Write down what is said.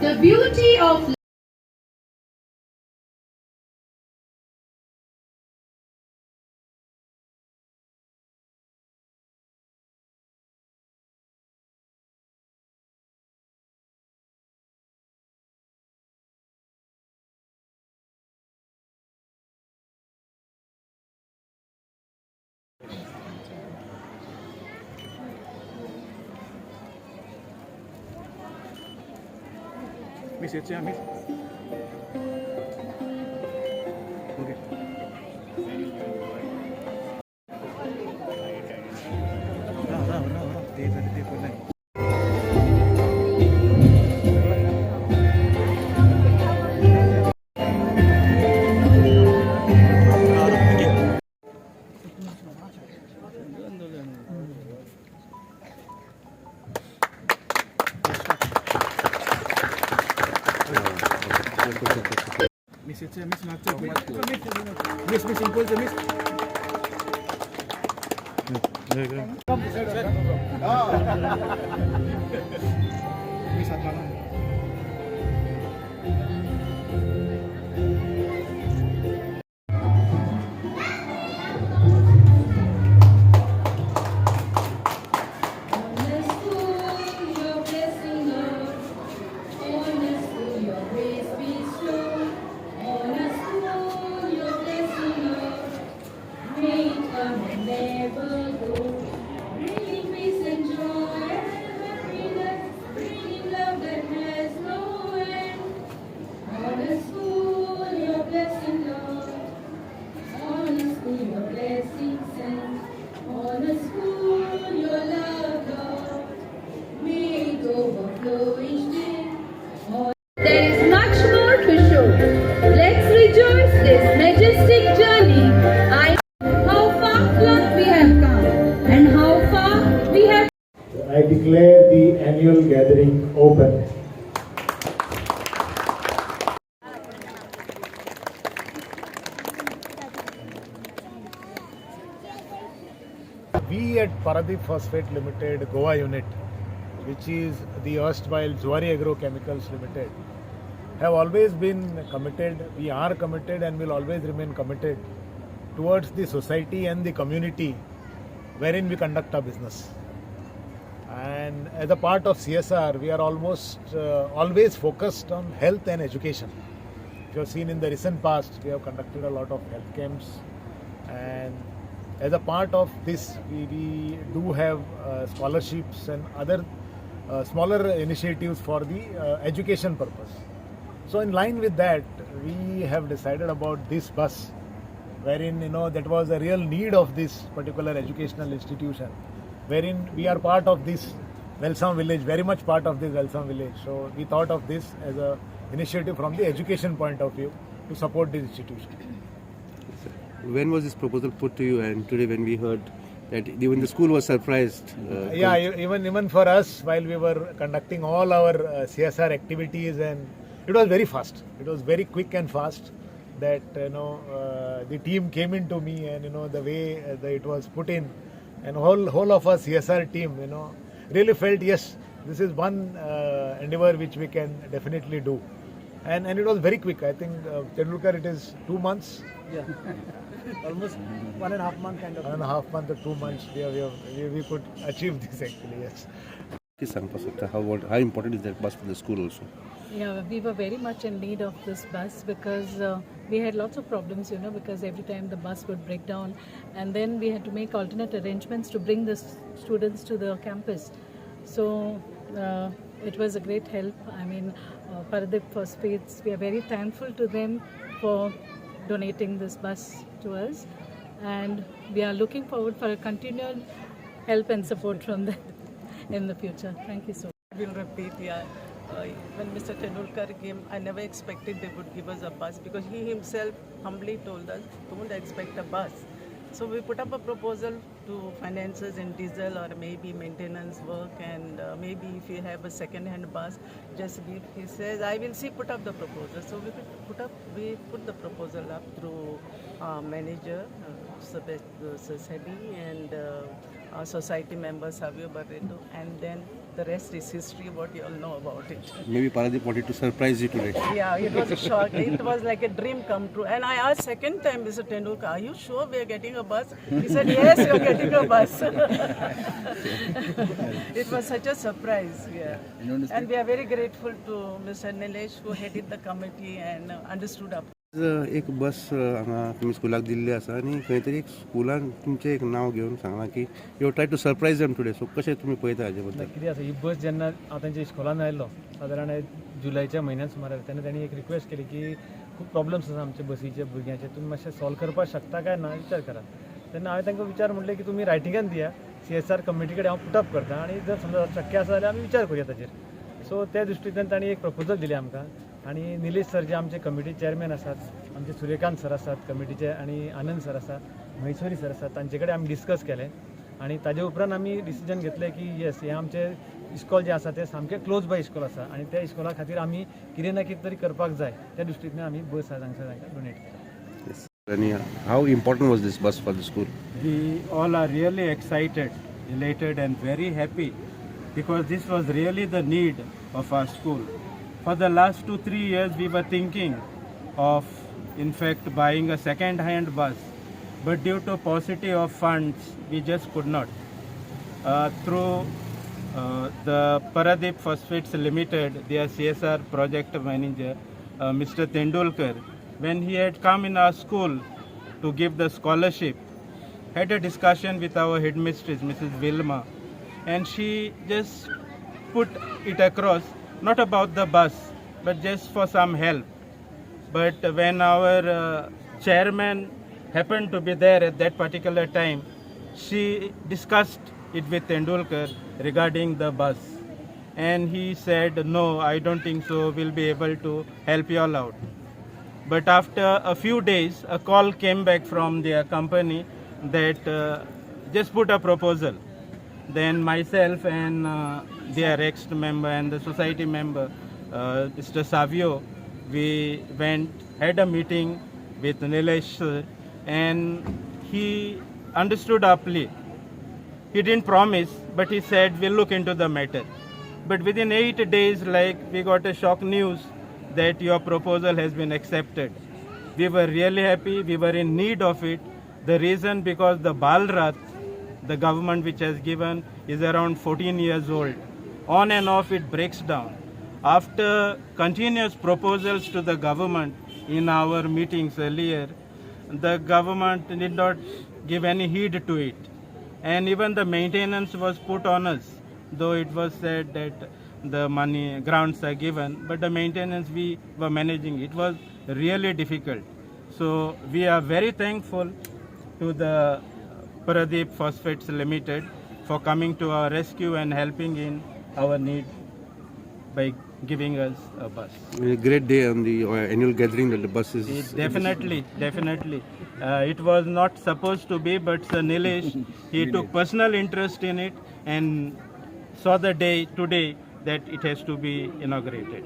The beauty of Miss, it's Miss. Okay. Miss, it's Miss. Miss, impulse, Miss. Miss, at lang. There is much more to show. Let's rejoice this majestic journey. How far flung we have come and how far we have. I declare the annual gathering open. We at Paradeep Phosphate Limited, Goa unit, which is the erstwhile Zuari Agrochemicals Limited, have always been committed, we are committed and will always remain committed towards the society and the community wherein we conduct our business. And as a part of CSR, we are almost always focused on health and education. If you have seen in the recent past, we have conducted a lot of health camps, and as a part of this, we do have scholarships and other smaller initiatives for the education purpose. So in line with that, we have decided about this bus, wherein that was a real need of this particular educational institution, wherein we are part of this Welsam village, very much part of this Welsam village. So we thought of this as a initiative from the education point of view to support this institution. When was this proposal put to you? And today, when we heard that even the school was surprised. Even for us, while we were conducting all our CSR activities, and it was very fast. It was very quick and fast that the team came into me, and the way it was put in, and whole of our CSR team, really felt, yes, this is one endeavor which we can definitely do. And it was very quick. I think Tendulkar, it is 2 months. Yeah. Almost 1.5 months kind of. 1.5 months or 2 months we could achieve this actually, yes. How important is that bus for the school also? Yeah, we were very much in need of this bus because we had lots of problems, because every time the bus would break down, and then we had to make alternate arrangements to bring the students to the campus. So it was a great help. I mean, Paradeep Phosphates, we are very thankful to them for donating this bus to us, and we are looking forward for a continued help and support from them in the future. Thank you so much. I will repeat, when Mr. Tendulkar came, I never expected they would give us a bus, because he himself humbly told us, don't expect a bus. So we put up a proposal to finances in diesel or maybe maintenance work, and maybe if you have a second-hand bus, just give. He says, I will put up the proposal. So we put the proposal up through manager, Sebi, and society member Savio Barreto, and then The rest is history, what you all know about it. Maybe Paradeep wanted to surprise you today. Yeah, it was a shock. It was like a dream come true. And I asked second time, Mr. Tendulkar, are you sure we are getting a bus? He said, yes, you are getting a bus. It was such a surprise, yeah. And we are very grateful to Mr. Nilesh who headed the committee and understood our एक बस हांगा तुमी स्कुलाक दिल्ली आसा आनी खंय तरी एक स्कुलान तुमचें एक नांव घेवन सांगलां की you try to surprise them today. So कशें तुमी पळयता हाजे बद्दल? कितें आसा ही बस जेन्ना हांव तांच्या इस्कॉलान आयिल्लो सादारण जुलयाच्या म्हयन्यान सुमार तेन्ना तांणी एक रिक्वेस्ट केली की खूब प्रॉब्लम्स आसा आमच्या बसीचे भुरग्यांचे तुमी मातशें सॉल्व करपाक शकता काय ना विचार करात. तेन्ना हांवें तांकां विचार म्हणलें की तुमी रायटिंगान दिया, CSR कमिटी कडेन हांव पुटअप करता आनी जर समजा शक्य आसा जाल्यार आमी विचार करुया ताचेर. सो त्या दृश्टींतल्यान तांणी एक प्रपोजल दिलें आमकां आनी निलेश सर जे आमचे कमिटी चेअरमॅन आसात, आमचे सूर्यकांत सर आसात कमिटीचे आनी आनंद सर आसा, महेश्वरी सर आसात, तांचे कडेन आमी डिस्कस केलें आनी ताजे उपरांत आमी डिसिजन घेतलें की येस हे आमचे इस्कॉल जे आसा ते सामकें क्लोज बाय इस्कॉल आसा आनी त्या इस्कॉला खातीर आमी कितें ना कितें तरी करपाक जाय त्या दृश्टींतल्यान आमी बस हांगासर तांकां डोनेट केली. And how important was this bus for the school? We all are really excited, elated and very happy because this was really the need of our school. For the last 2-3 years we were thinking of in fact buying a second-hand bus, but due to paucity of funds we just could not. Through the Paradeep Phosphates Limited, their CSR project manager, Mr. Tendulkar, when he had come in our school to give the scholarship, had a discussion with our headmistress, Mrs. Vilma, and she just put it across, not about the bus, but just for some help. But when our chairman happened to be there at that particular time, she discussed it with Tendulkar regarding the bus. And he said, no, I don't think so, we'll be able to help you all out. But after a few days, a call came back from their company that just put a proposal. Then myself and their ex-member and the society member, Mr. Savio, we went, had a meeting with Nilesh sir, and he understood our plea. He didn't promise, but he said, we'll look into the matter. But within 8 days, we got a shock news that your proposal has been accepted. We were really happy, we were in need of it. The reason because the Bal Rath, the government which has given, is around 14 years old. On and off it breaks down. After continuous proposals to the government in our meetings earlier, the government did not give any heed to it. And even the maintenance was put on us, though it was said that the money, grants are given, but the maintenance we were managing, it was really difficult. So we are very thankful to the Paradeep Phosphates Limited for coming to our rescue and helping in our need by giving us a bus. A great day on the annual gathering that the bus is. Definitely. It was not supposed to be, but Sir Nilesh, he took personal interest in it and saw the day today that it has to be inaugurated.